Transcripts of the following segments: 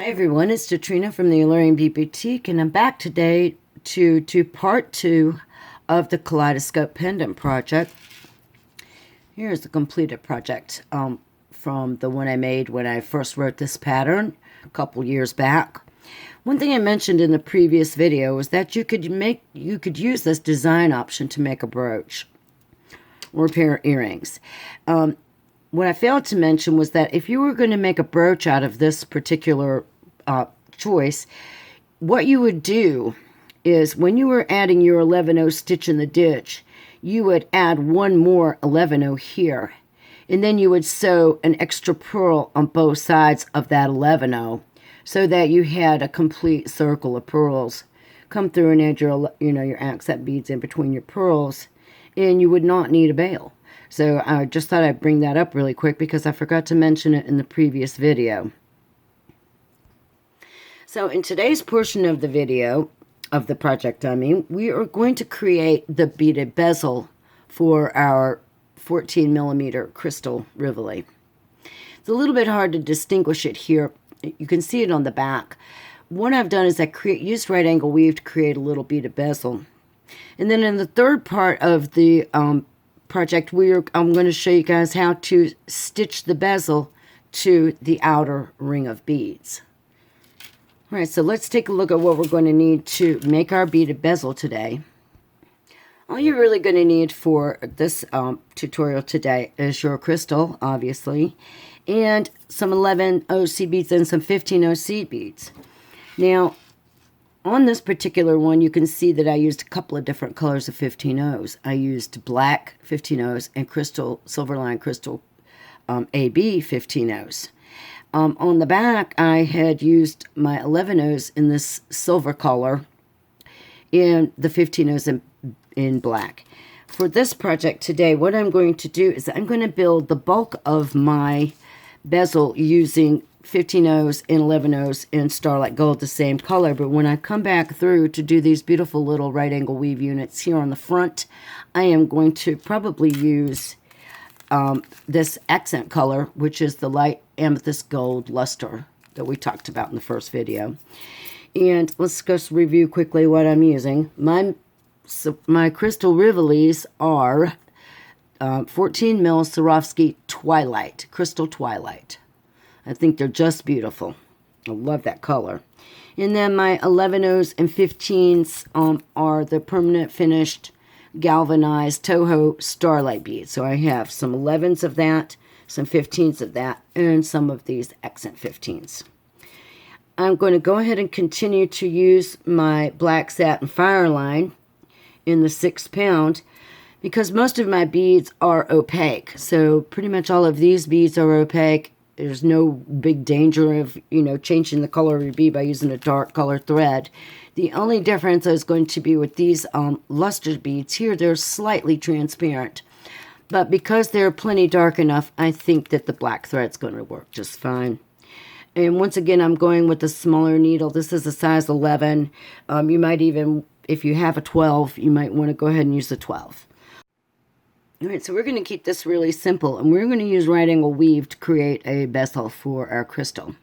Hi everyone, it's Katrina from the Alluring Bead Boutique, and I'm back today to do part 2 of the Kaleidoscope Pendant project. Here's the completed project from the one I made when I first wrote this pattern a couple years back. One thing I mentioned in the previous video was that you could use this design option to make a brooch or a pair of earrings. What I failed to mention was that if you were going to make a brooch out of this particular choice, what you would do is when you were adding your 11-0 stitch in the ditch, you would add one more 11-0 here. And then you would sew an extra purl on both sides of that 11-0 so that you had a complete circle of pearls. Come through and add your, your accent beads in between your pearls, and you would not need a bail. So I just thought I'd bring that up really quick because I forgot to mention it in the previous video. So in today's portion of the video, of the project we are going to create the beaded bezel for our 14mm crystal Rivoli. It's a little bit hard to distinguish it here. You can see it on the back. What I've done is I used right angle weave to create a little beaded bezel. And then in the third part of the project, I'm going to show you guys how to stitch the bezel to the outer ring of beads. All right, so let's take a look at what we're going to need to make our beaded bezel today. All you're really going to need for this tutorial today is your crystal, obviously, and some 11-0 seed beads and some 15-0 seed beads. Now, on this particular one, you can see that I used a couple of different colors of 15-0s. I used black 15-0s and crystal, Silverline crystal AB 15-0s. On the back, I had used my 11-0s in this silver color and the 15-0s in black. For this project today, what I'm going to do is I'm going to build the bulk of my bezel using 15-0s and 11-0s in Starlight Gold, the same color. But when I come back through to do these beautiful little right angle weave units here on the front, I am going to probably use this accent color, which is the light amethyst gold luster that we talked about in the first video. And let's just review quickly what I'm using. My crystal Rivolis are 14 mil Swarovski Twilight, Crystal Twilight. I think they're just beautiful. I love that color. And then my 11-0s and 15s are the permanent finished galvanized Toho Starlight beads. So I have some 11s of that, some 15s of that, and some of these accent 15s. I'm going to go ahead and continue to use my black satin Fireline in the 6 pound because most of my beads are opaque. So pretty much all of these beads are opaque. There's no big danger of, changing the color of your bead by using a dark color thread. The only difference is going to be with these luster beads here. They're slightly transparent. But because they're plenty dark enough, I think that the black thread's going to work just fine. And once again, I'm going with the smaller needle. This is a size 11. You might even, if you have a 12, you might want to go ahead and use the 12. All right, so we're going to keep this really simple, and we're going to use right angle weave to create a bezel for our crystal.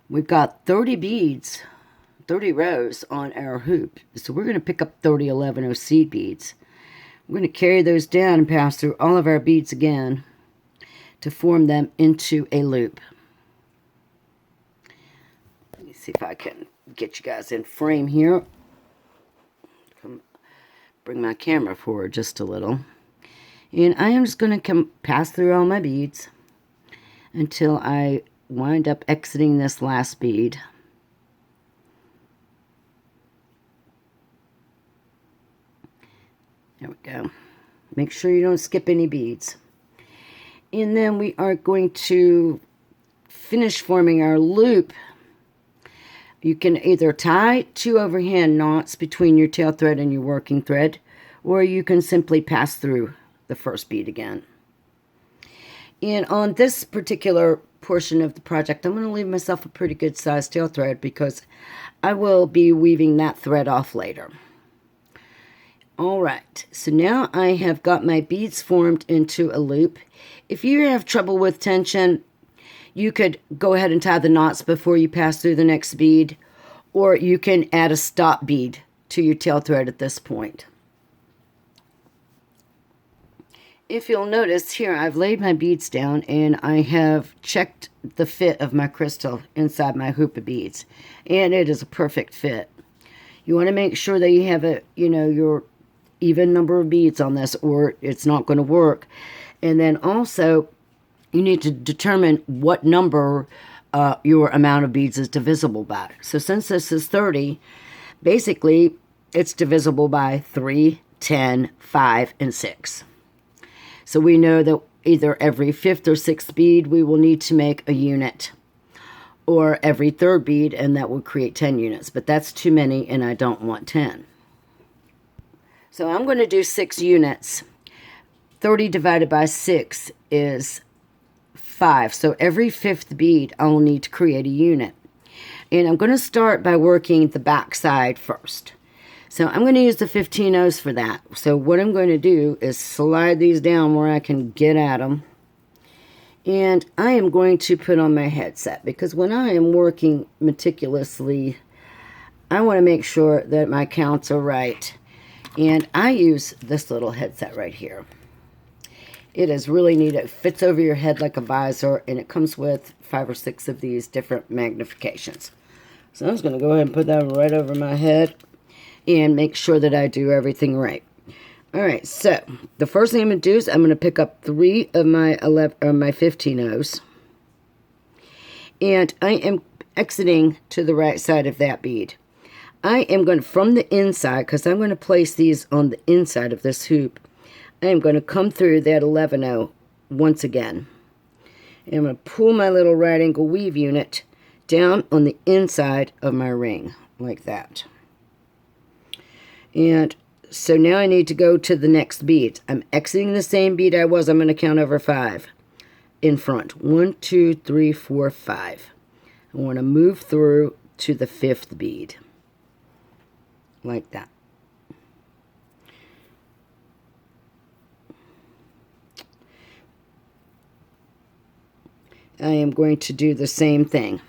We've got 30 beads, 30 rows on our hoop, so we're going to pick up 30 11-0 seed beads. We're going to carry those down and pass through all of our beads again to form them into a loop. Let me see if I can get you guys in frame here. Bring my camera forward just a little. And I am just going to pass through all my beads until I wind up exiting this last bead. There we go. Make sure you don't skip any beads. And then we are going to finish forming our loop. You can either tie 2 overhand knots between your tail thread and your working thread, or you can simply pass through the first bead again. And on this particular portion of the project, I'm going to leave myself a pretty good sized tail thread because I will be weaving that thread off later. Alright, so now I have got my beads formed into a loop. If you have trouble with tension, You could go ahead and tie the knots before you pass through the next bead, or you can add a stop bead to your tail thread at this point. If you'll notice here, I've laid my beads down and I have checked the fit of my crystal inside my hoop of beads, and it is a perfect fit. You want to make sure that you have your even number of beads on this, or it's not going to work. And then also, you need to determine what number your amount of beads is divisible by. So since this is 30, basically it's divisible by 3, 10, 5, and 6. So we know that either every 5th or 6th bead we will need to make a unit, or every 3rd bead, and that will create 10 units. But that's too many, and I don't want 10. So I'm going to do 6 units. 30 divided by 6 is 5. So every 5th bead I'll need to create a unit. And I'm going to start by working the back side first. So I'm going to use the 15-0s for that. So what I'm going to do is slide these down where I can get at them. And I am going to put on my headset, because when I am working meticulously, I want to make sure that my counts are right. And I use this little headset right here. It is really neat. It fits over your head like a visor, and it comes with 5 or 6 of these different magnifications. So I'm just going to go ahead and put that right over my head and make sure that I do everything right. Alright, so the first thing I'm going to do is I'm going to pick up 3 of my 15-0s. And I am exiting to the right side of that bead. I am going to, from the inside, because I'm going to place these on the inside of this hoop, I am going to come through that 11-0 once again. And I'm going to pull my little right angle weave unit down on the inside of my ring, like that. And so now I need to go to the next bead. I'm exiting the same bead I was. I'm going to count over 5 in front. 1, 2, 3, 4, 5. I want to move through to the 5th bead, like that. I am going to do the same thing.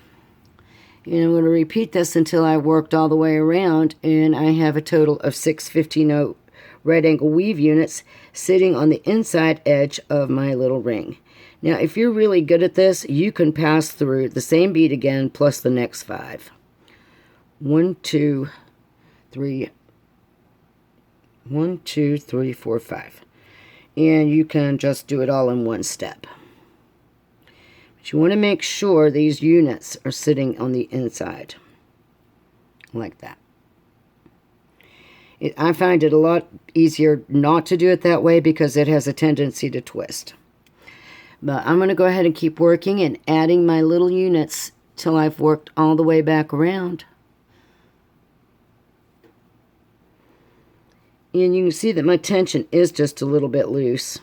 And I'm going to repeat this until I worked all the way around, and I have a total of 6 15-0 right angle weave units sitting on the inside edge of my little ring. Now, if you're really good at this, you can pass through the same bead again plus the next 5. 1, 2, 3, 1, 2, 3, 4, 5. And you can just do it all in one step. But you want to make sure these units are sitting on the inside, like that. I find it a lot easier not to do it that way because it has a tendency to twist. But I'm going to go ahead and keep working and adding my little units till I've worked all the way back around. And you can see that my tension is just a little bit loose.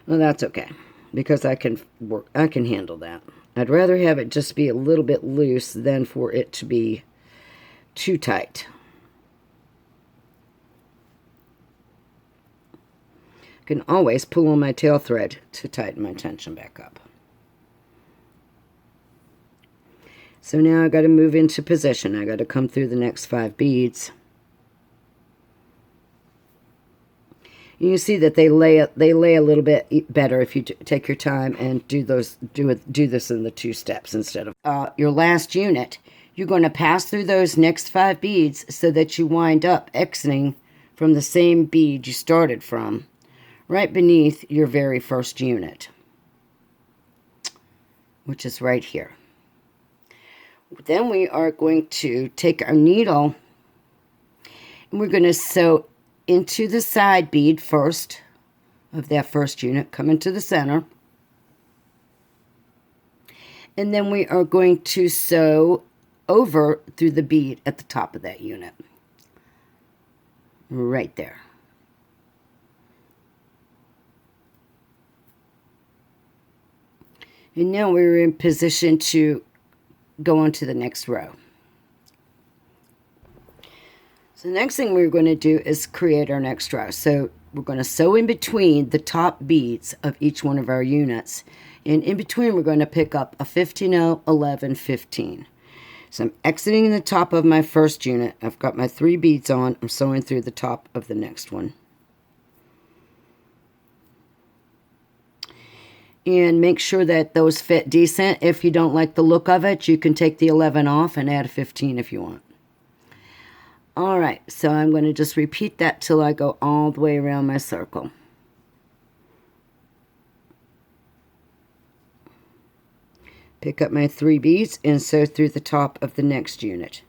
Well, that's okay, because I can handle that. I'd rather have it just be a little bit loose than for it to be too tight. I can always pull on my tail thread to tighten my tension back up. So now I got to move into position. I got to come through the next 5 beads. You see that they lay a little bit better if you take your time and do this in the 2 steps instead of your last unit. You're going to pass through those next 5 beads so that you wind up exiting from the same bead you started from, right beneath your very first unit, which is right here. Then we are going to take our needle and we're going to sew into the side bead first of that first unit, come into the center, and then we are going to sew over through the bead at the top of that unit, right there. And now we're in position to go on to the next row. So the next thing we're going to do is create our next row. So we're going to sew in between the top beads of each one of our units. And in between, we're going to pick up a 15-0, 11, 15. So I'm exiting the top of my first unit. I've got my 3 beads on. I'm sewing through the top of the next one. And make sure that those fit decent. If you don't like the look of it, you can take the 11 off and add a 15 if you want. All right, so I'm going to just repeat that till I go all the way around my circle. Pick up my 3 beads and sew through the top of the next unit.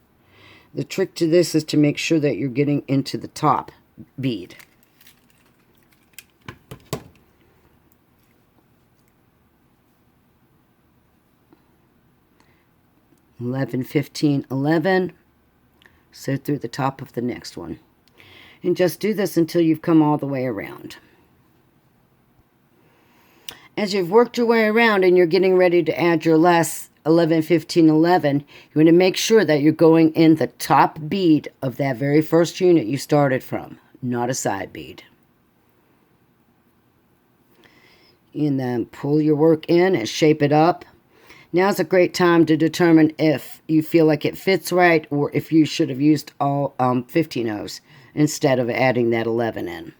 The trick to this is to make sure that you're getting into the top bead. $11, $15, $11. Sew through the top of the next one. And just do this until you've come all the way around. As you've worked your way around and you're getting ready to add your last 11, 15, 11, you want to make sure that you're going in the top bead of that very first unit you started from, not a side bead. And then pull your work in and shape it up. Now's a great time to determine if you feel like it fits right or if you should have used all 15-0s instead of adding that 11 in.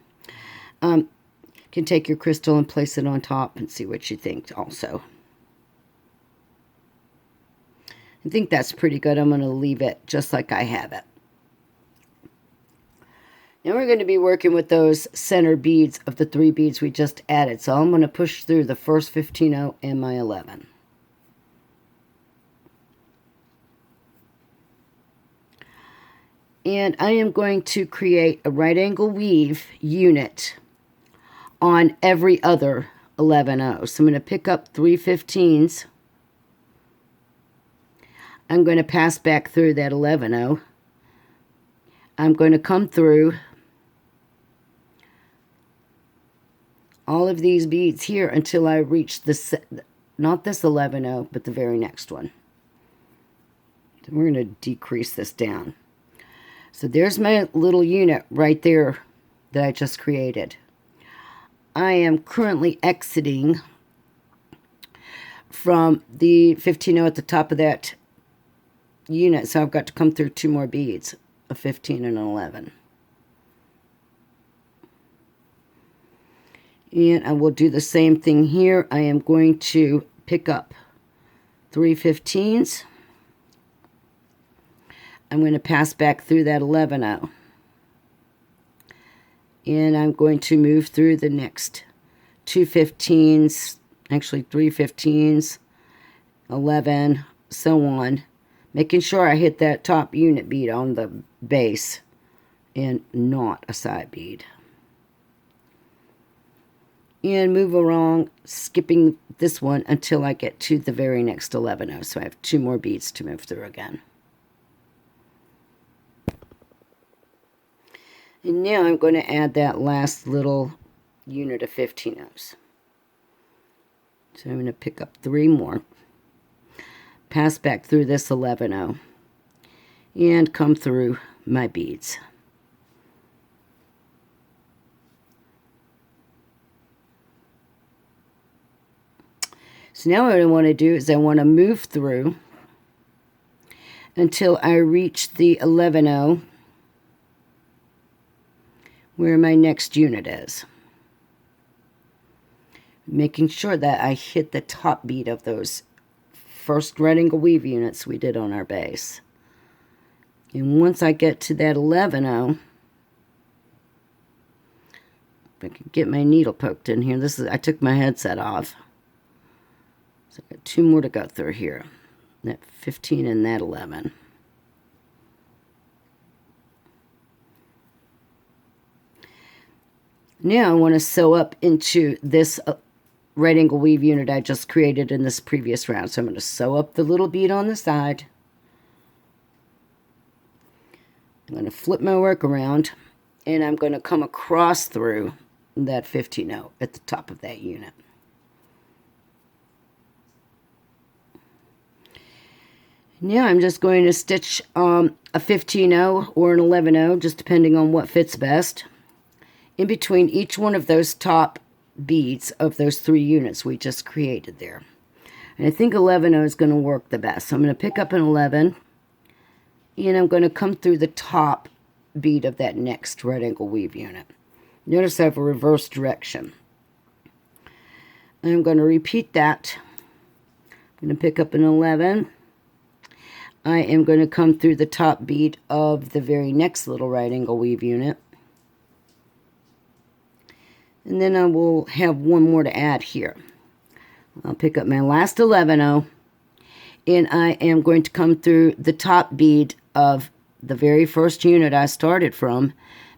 You can take your crystal and place it on top and see what you think also. I think that's pretty good. I'm going to leave it just like I have it. Now we're going to be working with those center beads of the 3 beads we just added. So I'm going to push through the first 15-0 and my 11. And I am going to create a right angle weave unit on every other 11-0. So I'm going to pick up 3 15s. I'm going to pass back through that 11-0. I'm going to come through all of these beads here until I reach this, not this 11-0, but the very next one. So we're going to decrease this down. So there's my little unit right there that I just created. I am currently exiting from the 15-0 at the top of that unit, so I've got to come through 2 more beads, a 15 and an 11. And I will do the same thing here. I am going to pick up 3 15s. I'm going to pass back through that 11-0. And I'm going to move through the next 2 15s, actually 3 15s, 11, so on, making sure I hit that top unit bead on the base and not a side bead. And move along, skipping this one until I get to the very next 11-0. So I have 2 more beads to move through again. And now I'm going to add that last little unit of 15-0s. So I'm going to pick up 3 more. Pass back through this 11-0. And come through my beads. So now what I want to do is I want to move through until I reach the 11-0. Where my next unit is. Making sure that I hit the top bead of those first right angle weave units we did on our base. And once I get to that 11-0, if I can get my needle poked in here. I took my headset off. So I've got 2 more to go through here. That 15 and that 11. Now I want to sew up into this right angle weave unit I just created in this previous round. So I'm going to sew up the little bead on the side. I'm going to flip my work around and I'm going to come across through that 15-0 at the top of that unit. Now I'm just going to stitch a 15-0 or an 11-0, just depending on what fits best. In between each one of those top beads of those 3 units we just created there. And I think 11 is going to work the best. So I'm going to pick up an 11, and I'm going to come through the top bead of that next right angle weave unit. Notice I have a reverse direction. I'm going to repeat that. I'm going to pick up an 11. I am going to come through the top bead of the very next little right angle weave unit. And then I will have one more to add here. I'll pick up my last 11-0, and I am going to come through the top bead of the very first unit I started from,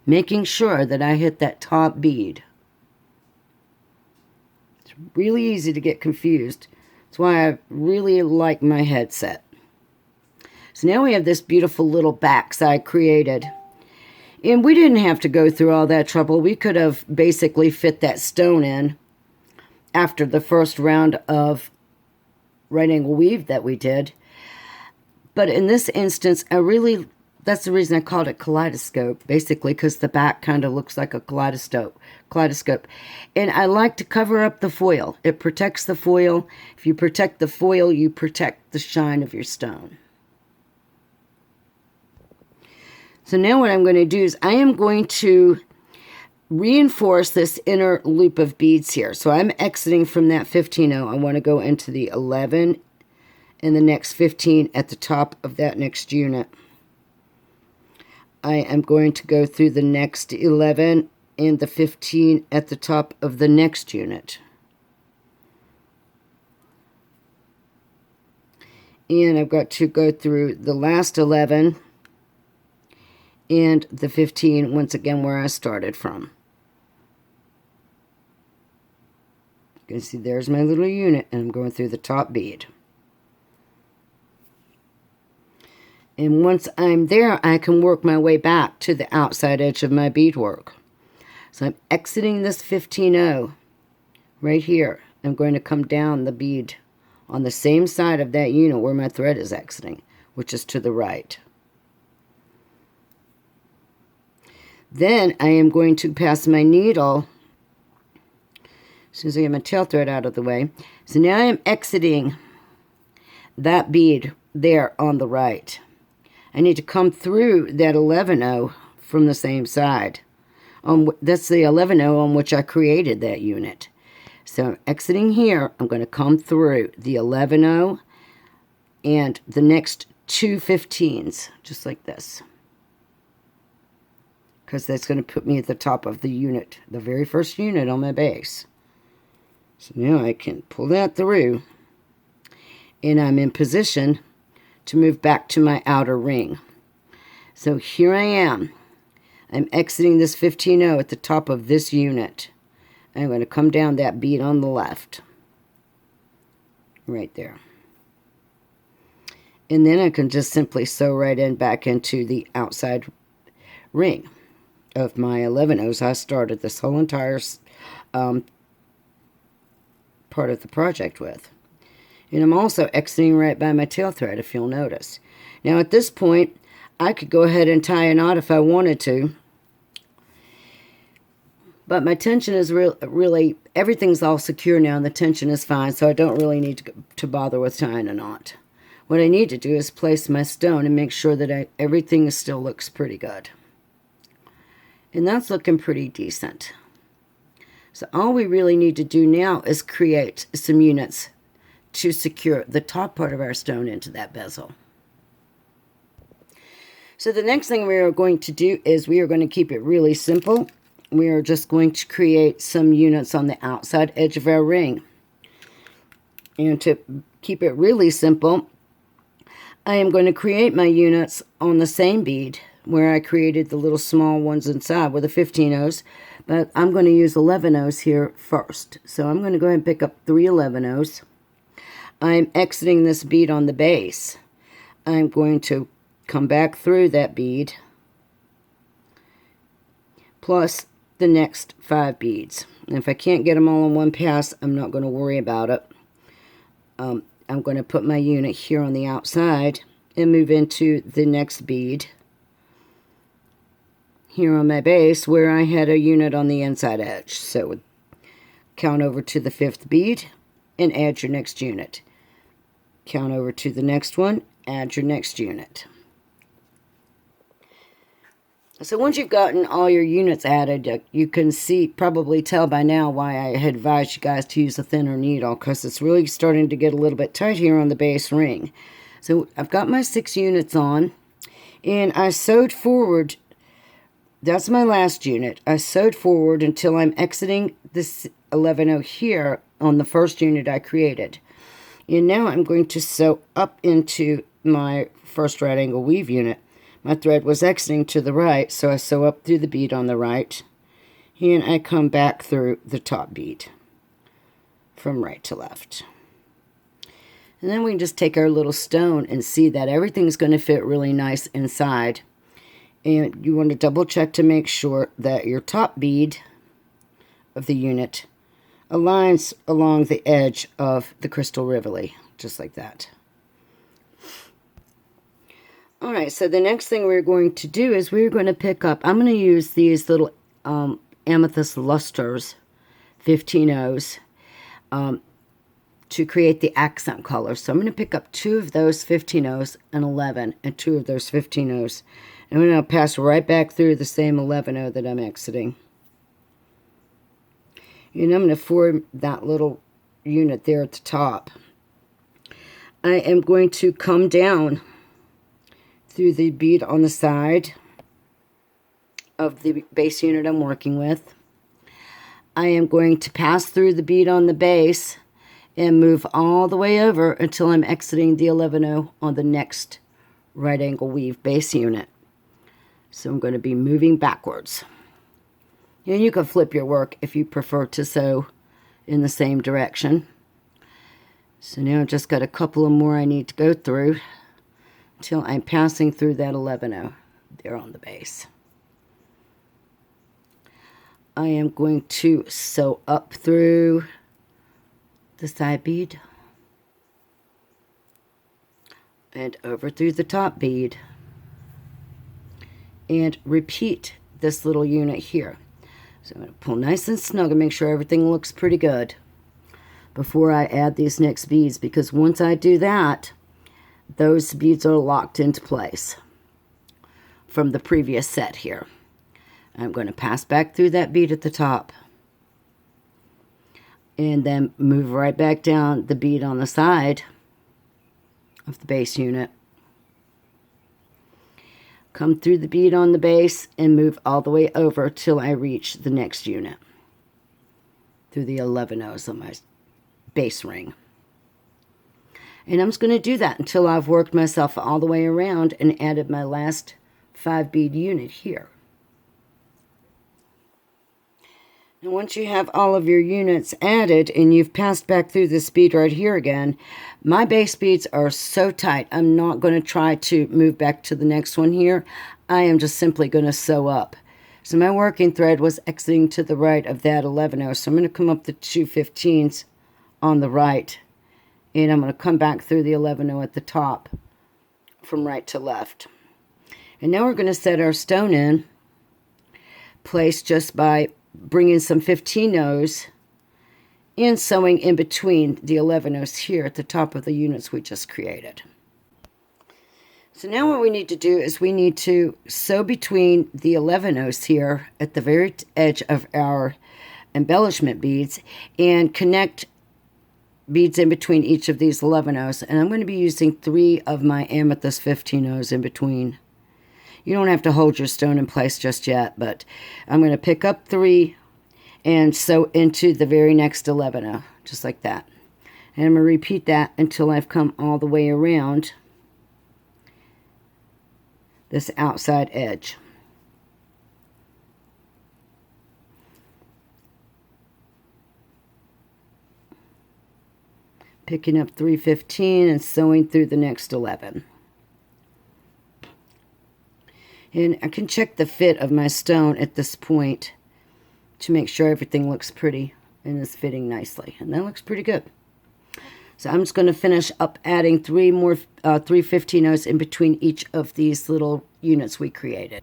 making sure that I hit that top bead. It's really easy to get confused. That's why I really like my headset. So now we have this beautiful little backside created. And we didn't have to go through all that trouble. We could have basically fit that stone in after the first round of right angle weave that we did. But in this instance, that's the reason I called it Kaleidoscope, basically because the back kind of looks like a kaleidoscope. And I like to cover up the foil. It protects the foil. If you protect the foil, you protect the shine of your stone. So now what I'm going to do is I am going to reinforce this inner loop of beads here. So I'm exiting from that 15-0. I want to go into the 11 and the next 15 at the top of that next unit. I am going to go through the next 11 and the 15 at the top of the next unit. And I've got to go through the last 11 and the 15 once again where I started from. You can see there's my little unit, and I'm going through the top bead. And once I'm there, I can work my way back to the outside edge of my beadwork. So I'm exiting this 15-0 right here. I'm going to come down the bead on the same side of that unit where my thread is exiting, which is to the right. Then I am going to pass my needle, as soon as I get my tail thread out of the way. So now I am exiting that bead there on the right. I need to come through that 11-0 from the same side. That's the 11-0 on which I created that unit. So I'm exiting here. I'm going to come through the 11-0 and the next 2 15s, just like this. Because that's going to put me at the top of the unit, the very first unit on my base. So now I can pull that through, and I'm in position to move back to my outer ring. So here I am. I'm exiting this 15-0 at the top of this unit. I'm going to come down that bead on the left. Right there. And then I can just simply sew right in back into the outside ring of my 11-0s. I started this whole entire part of the project with. And I'm also exiting right by my tail thread, if you'll notice. Now at this point, I could go ahead and tie a knot if I wanted to. But my tension is really, everything's all secure now, and the tension is fine, so I don't really need to bother with tying a knot. What I need to do is place my stone and make sure that everything still looks pretty good. And that's looking pretty decent. So all we really need to do now is create some units to secure the top part of our stone into that bezel. So the next thing we are going to do is we are going to keep it really simple. We are just going to create some units on the outside edge of our ring. And to keep it really simple, I am going to create my units on the same bead where I created the little small ones inside with the 15-0s, but I'm going to use 11-0s here first. So I'm going to go ahead and pick up 3 11-0s. I'm exiting this bead on the base. I'm going to come back through that bead plus the next 5 beads. And if I can't get them all in one pass, I'm not going to worry about it. I'm going to put my unit here on the outside and move into the next bead here on my base where I had a unit on the inside edge. So count over to the 5th bead, and add your next unit. Count over to the next one, add your next unit. So once you've gotten all your units added, you can probably tell by now why I had advised you guys to use a thinner needle, because it's really starting to get a little bit tight here on the base ring. So I've got my 6 units on, and I sewed forward. That's my last unit. I sewed forward until I'm exiting this 11-0 here on the first unit I created. And now I'm going to sew up into my first right angle weave unit. My thread was exiting to the right, so I sew up through the bead on the right, and I come back through the top bead from right to left. And then we can just take our little stone and see that everything's going to fit really nice inside. And you want to double check to make sure that your top bead of the unit aligns along the edge of the crystal rivelet, just like that. Alright, so the next thing we're going to do is we're going to pick up, I'm going to use these little amethyst lusters, 15-0s, to create the accent color. So I'm going to pick up 2 of those 15-0s and 11, and 2 of those 15-0s. And I'm going to pass right back through the same 11-0 that I'm exiting. And I'm going to form that little unit there at the top. I am going to come down through the bead on the side of the base unit I'm working with. I am going to pass through the bead on the base and move all the way over until I'm exiting the 11-0 on the next right angle weave base unit. So I'm going to be moving backwards. And you can flip your work if you prefer to sew in the same direction. So now I've just got a couple of more I need to go through until I'm passing through that 11-0 there on the base. I am going to sew up through the side bead and over through the top bead and repeat this little unit here. So I'm going to pull nice and snug and make sure everything looks pretty good before I add these next beads, because once I do that, those beads are locked into place from the previous set here. I'm going to pass back through that bead at the top and then move right back down the bead on the side of the base unit. Come through the bead on the base and move all the way over till I reach the next unit through the 11-0s on my base ring. And I'm just going to do that until I've worked myself all the way around and added my last 5 bead unit here. And once you have all of your units added and you've passed back through this bead right here again, my base beads are so tight, I'm not going to try to move back to the next one here. I am just simply going to sew up. So my working thread was exiting to the right of that 11-0, so I'm going to come up the 2 15s on the right, and I'm going to come back through the 11-0 at the top from right to left. And now we're going to set our stone in place just by bringing some 15-0s and sewing in between the 11-0s here at the top of the units we just created. So now what we need to do is we need to sew between the 11-0s here at the very edge of our embellishment beads and connect beads in between each of these 11-0s. And I'm going to be using 3 of my amethyst 15-0s in between. You don't have to hold your stone in place just yet, but I'm going to pick up 3 and sew into the very next 11-0, just like that. And I'm going to repeat that until I've come all the way around this outside edge. Picking up 3 15 and sewing through the next 11. And I can check the fit of my stone at this point to make sure everything looks pretty and is fitting nicely. And that looks pretty good. So I'm just going to finish up adding 3 more 3 15-0s in between each of these little units we created.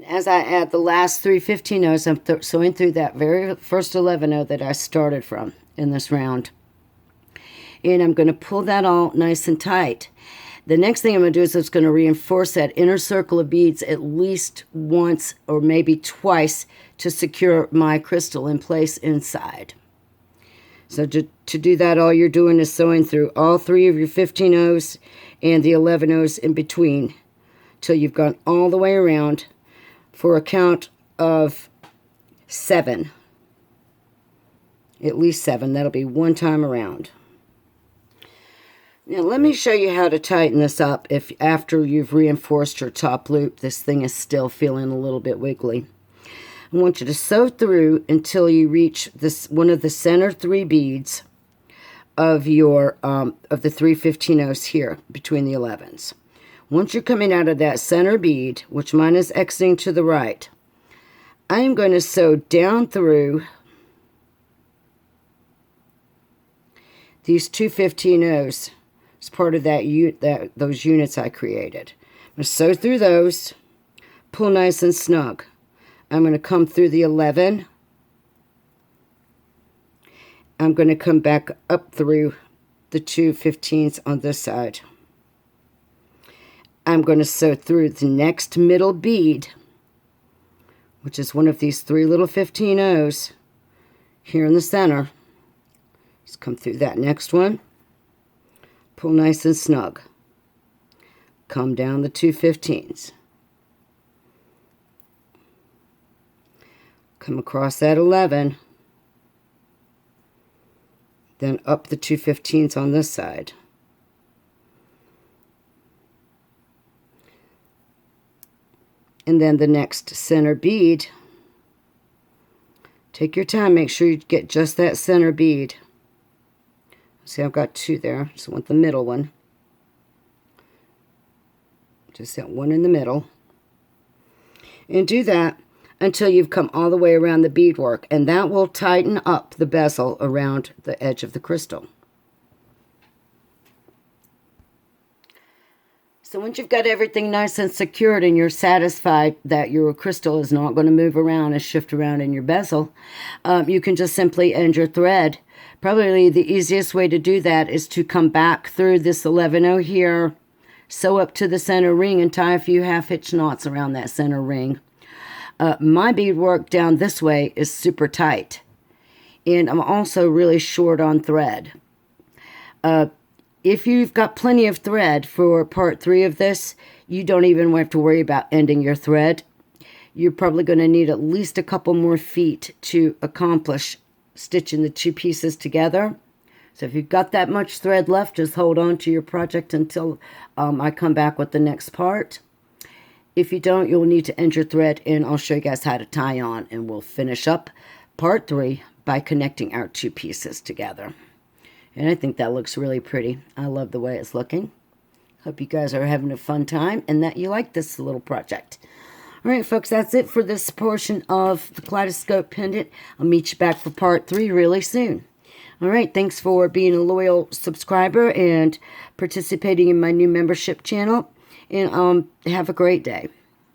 As I add the last 3 15-0s, I'm sewing through that very first 11-0 that I started from in this round. And I'm going to pull that all nice and tight. The next thing I'm going to do is I'm going to reinforce that inner circle of beads at least once or maybe twice to secure my crystal in place inside. So to do that, all you're doing is sewing through all 3 of your 15-0s and the 11-0s in between till you've gone all the way around for a count of 7. At least 7. That'll be one time around. Now let me show you how to tighten this up if after you've reinforced your top loop this thing is still feeling a little bit wiggly. I want you to sew through until you reach this one of the center 3 beads of your of the 3 15-0s here between the 11s. Once you're coming out of that center bead, which mine is exiting to the right, I am going to sew down through these 2 15-0s as part of those units I created. I'm going to sew through those, pull nice and snug. I'm going to come through the 11. I'm going to come back up through the 2 15s on this side. I'm going to sew through the next middle bead, which is one of these 3 little 15-0s here in the center. Just come through that next one, pull nice and snug, come down the 2 15s, come across that 11, then up the 2 15s on this side. And then the next center bead, take your time, make sure you get just that center bead. See, I've got 2 there, just want the middle one. Just that one in the middle. And do that until you've come all the way around the beadwork, and that will tighten up the bezel around the edge of the crystal. So once you've got everything nice and secured and you're satisfied that your crystal is not going to move around and shift around in your bezel, you can just simply end your thread. Probably the easiest way to do that is to come back through this 11-0 here, sew up to the center ring and tie a few half-hitch knots around that center ring. My beadwork down this way is super tight, and I'm also really short on thread. If you've got plenty of thread for part 3 of this, you don't even have to worry about ending your thread. You're probably going to need at least a couple more feet to accomplish stitching the 2 pieces together. So if you've got that much thread left, just hold on to your project until I come back with the next part. If you don't, you'll need to end your thread, and I'll show you guys how to tie on, and we'll finish up part 3 by connecting our 2 pieces together. And I think that looks really pretty. I love the way it's looking. Hope you guys are having a fun time and that you like this little project. All right, folks, that's it for this portion of the Kaleidoscope pendant. I'll meet you back for part 3 really soon. All right, thanks for being a loyal subscriber and participating in my new membership channel. And have a great day.